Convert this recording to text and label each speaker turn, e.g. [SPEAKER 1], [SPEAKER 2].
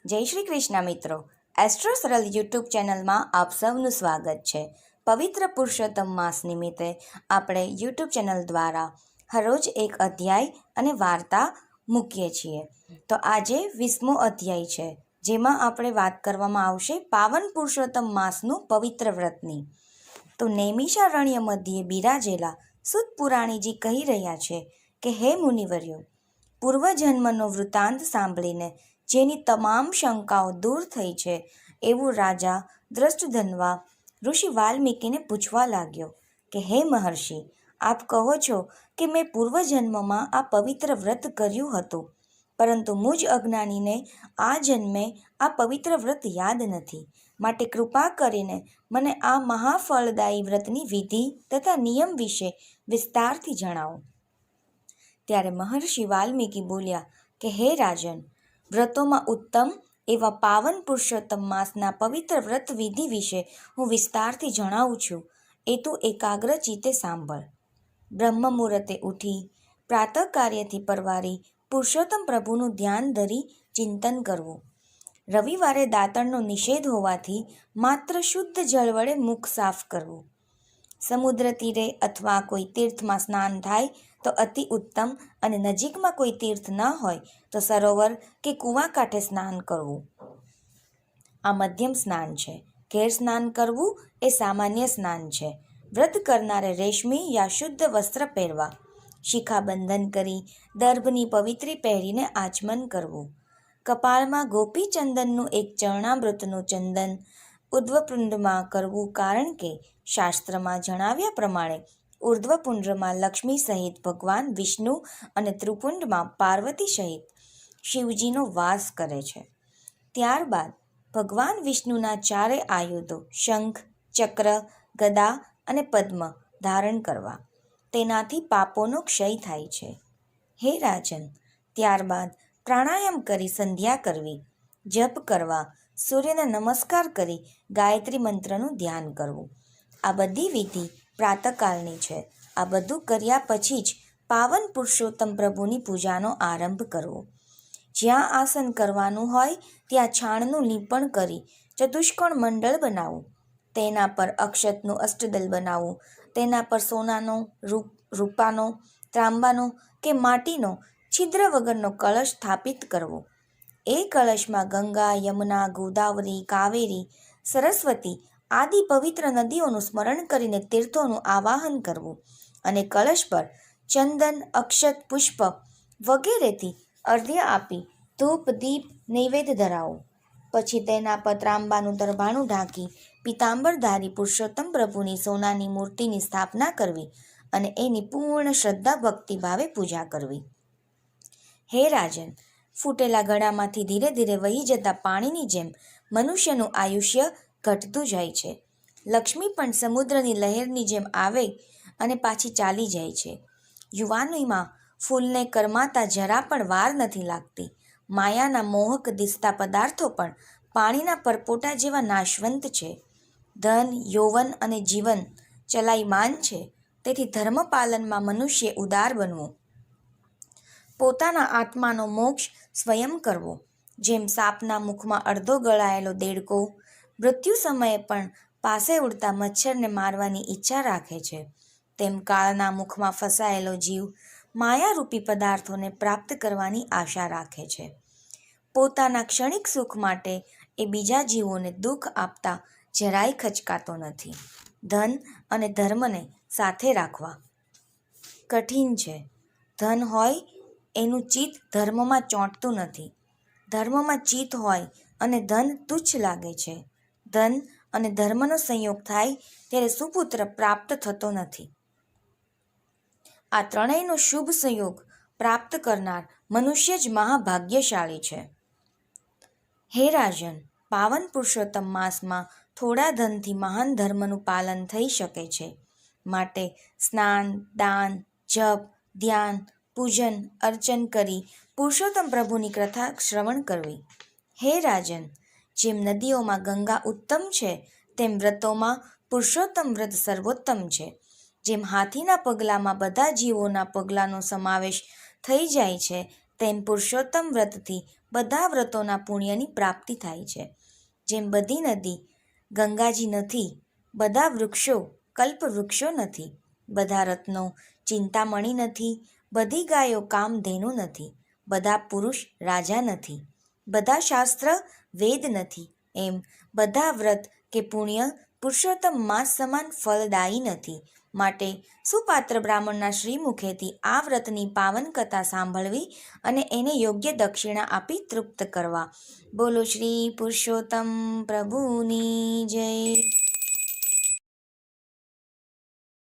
[SPEAKER 1] જય શ્રી કૃષ્ણ મિત્રો, એસ્ટ્રો સરળ યુટ્યુબ ચેનલમાં આપ સૌનું સ્વાગત છે. પવિત્ર પુરુષોત્તમ માસ નિમિત્તે આપણે યુટ્યુબ ચેનલ દ્વારા હરરોજ એક અધ્યાય અને વાર્તા મૂકીએ છીએ. તો આજે 20મો અધ્યાય છે, જેમાં આપણે વાત કરવામાં આવશે પાવન પુરુષોત્તમ માસનું પવિત્ર વ્રતની. તો નૈમિષારણ્ય મધ્યે બિરાજેલા સુત પુરાણીજી કહી રહ્યા છે કે હે મુનિવર્યો, પૂર્વજન્મનો વૃત્તાંત સાંભળીને જેની તમામ શંકાઓ દૂર થઈ છે એવું રાજા દ્રષ્ટધન્વા ઋષિ વાલ્મીકીને પૂછવા લાગ્યો કે હે મહર્ષિ, આપ કહો છો કે મેં પૂર્વજન્મમાં આ પવિત્ર વ્રત કર્યું હતું, પરંતુ મુજ અજ્ઞાનીને આ જન્મે આ પવિત્ર વ્રત યાદ નથી. માટે કૃપા કરીને મને આ મહાફળદાયી વ્રતની વિધિ તથા નિયમ વિશે વિસ્તારથી જણાવો. ત્યારે મહર્ષિ વાલ્મીકી બોલ્યા કે હે રાજન, વ્રતોમાં ઉત્તમ એવા પાવન પુરુષોત્તમ માસના પવિત્ર વ્રત વિધિ વિશે હું વિસ્તારથી જણાવું છું, એ તું એકાગ્ર ચિત્તે સાંભળ. બ્રહ્મ મુહૂર્તે ઉઠી પ્રાતઃ કાર્યથી પરવારી પુરુષોત્તમ પ્રભુનું ધ્યાન ધરી ચિંતન કરવું. રવિવારે દાંતણનો નિષેધ હોવાથી માત્ર શુદ્ધ જળ વડે મુખ સાફ કરવું. સમુદ્ર તીરે અથવા કોઈ તીર્થમાં સ્નાન થાય તો અતિ ઉત્તમ, અને નજીકમાં કોઈ તીર્થ ન હોય તો સરોવર કે કૂવા કાંઠે સ્નાન કરવું. આ મધ્યમ સ્નાન છે. ઘેર સ્નાન કરવું એ સામાન્ય સ્નાન છે. વ્રત કરનારે રેશમી યા શુદ્ધ વસ્ત્ર પહેરવા. શિખાબંધન કરી દર્ભની પવિત્રી પહેરીને આચમન કરવું. કપાળમાં ગોપી ચંદનનું એક ચરણામૃતનું ચંદન ઉર્ધ્વપુંડમાં કરવું, કારણ કે શાસ્ત્રમાં જણાવ્યા પ્રમાણે ઉર્ધ્વપુંડમાં લક્ષ્મી સહિત ભગવાન વિષ્ણુ અને ત્રિપુંડમાં પાર્વતી સહિત શિવજીનો વાસ કરે છે. ત્યારબાદ ભગવાન વિષ્ણુના ચારે આયુધો શંખ, ચક્ર, ગદા અને પદ્મ ધારણ કરવા. તેનાથી પાપોનો ક્ષય થાય છે. હે રાજન, ત્યારબાદ પ્રાણાયામ કરી સંધ્યા કરવી, જપ કરવા, સૂર્યને નમસ્કાર કરી ગાયત્રી મંત્રનું ધ્યાન કરવું. આ બધી વિધિ પ્રાતકાળની છે. આ બધું કર્યા પછી જ પાવન પુરુષોત્તમ પ્રભુની પૂજાનો આરંભ કરવો. જ્યાં આસન કરવાનું હોય ત્યાં છાણનું લીંપણ કરી ચતુષ્કોણ મંડળ બનાવવું. તેના પર અક્ષતનું અષ્ટદલ બનાવવું. તેના પર સોનાનો, રૂપાનો, ત્રાંબાનો કે માટીનો છિદ્ર વગરનો કળશ સ્થાપિત કરવો. એ કળશમાં ગંગા, યમુના, ગોદાવરી, કાવેરી, સરસ્વતી આદિ પવિત્ર નદીઓનું સ્મરણ કરીને તીર્થોનું આવાહન કરવું, અને કળશ પર ચંદન, અક્ષત, પુષ્પ વગેરેથી અર્ધ્ય આપી ધૂપ, દીપ, નૈવેદ્ય ધરાવો. પછી તેના પર ત્રાંબાનું દરભાણું ઢાંકી પીતાંબરધારી પુરુષોત્તમ પ્રભુની સોનાની મૂર્તિની સ્થાપના કરવી અને એની પૂર્ણ શ્રદ્ધા ભક્તિ ભાવે પૂજા કરવી. હે રાજન, ફૂટેલા ગળામાંથી ધીરે ધીરે વહી જતા પાણીની જેમ મનુષ્યનું આયુષ્ય ઘટતું જાય છે. લક્ષ્મી પણ સમુદ્રની લહેરની જેમ આવે અને પાછી ચાલી જાય છે. યુવાનીમાં ફૂલને કરમાતા જરા પણ વાર નથી લાગતી. માયાના મોહક દિસતા પદાર્થો પણ પાણીના પરપોટા જેવા નાશવંત છે. ધન, યૌવન અને જીવન ચલાયમાન છે. તેથી ધર્મપાલનમાં મનુષ્ય ઉદાર બનવું. પોતાના આત્માનો મોક્ષ સ્વયં કરવો. જેમ સાપના મુખમાં અડધો ગળાયેલો દેડકો મૃત્યુ સમયે પણ પાસે ઉડતા મચ્છરને મારવાની ઈચ્છા રાખે છે, તેમ કાળના મુખમાં ફસાયેલો જીવ માયારૂપી પદાર્થોને પ્રાપ્ત કરવાની આશા રાખે છે. પોતાના ક્ષણિક સુખ માટે એ બીજા જીવોને દુઃખ આપતા જરાય ખચકાતો નથી. ધન અને ધર્મને સાથે રાખવા કઠિન છે. ધન હોય એનું ચિત્ત ધર્મમાં ચોંટતું નથી. ધર્મમાં ચિત્ત હોય અને ધન તુચ્છ લાગે છે. ધન અને ધર્મનો સંયોગ થાય ત્યારે સુપુત્ર પ્રાપ્ત થતો નથી. આ ત્રણેયનો શુભ સંયોગ પ્રાપ્ત કરનાર મનુષ્ય જ મહાભાગ્યશાળી છે. હે રાજન, પાવન પુરુષોત્તમ માસમાં થોડા ધનથી મહાન ધર્મનું પાલન થઈ શકે છે. માટે સ્નાન, દાન, જપ, ધ્યાન, પૂજન, અર્ચન કરી પુરુષોત્તમ પ્રભુની કથા શ્રવણ કરવી. હે રાજન, જેમ નદીઓમાં ગંગા ઉત્તમ છે, તેમ વ્રતોમાં પુરુષોત્તમ વ્રત સર્વોત્તમ છે. જેમ હાથીના પગલામાં બધા જીવોના પગલાંનો સમાવેશ થઈ જાય છે, તેમ પુરુષોત્તમ વ્રતથી બધા વ્રતોના પુણ્યની પ્રાપ્તિ થાય છે. જેમ બધી નદી ગંગાજી નથી, બધા વૃક્ષો કલ્પવૃક્ષો નથી, બધા રત્નો ચિંતામણી નથી, બધી ગાયો કામધેનુ નથી, બધા પુરુષ રાજા નથી, બધા શાસ્ત્ર વેદ નથી, એમ બધા વ્રત કે પુણ્ય પુરુષોત્તમ માસ સમાન ફલદાયી નથી. માટે સુપાત્ર બ્રાહ્મણના શ્રી મુખેથી આ વ્રતની પાવન કથા સાંભળવી અને એને યોગ્ય દક્ષિણા આપી તૃપ્ત કરવા. બોલો શ્રી પુરુષોત્તમ પ્રભુની જય.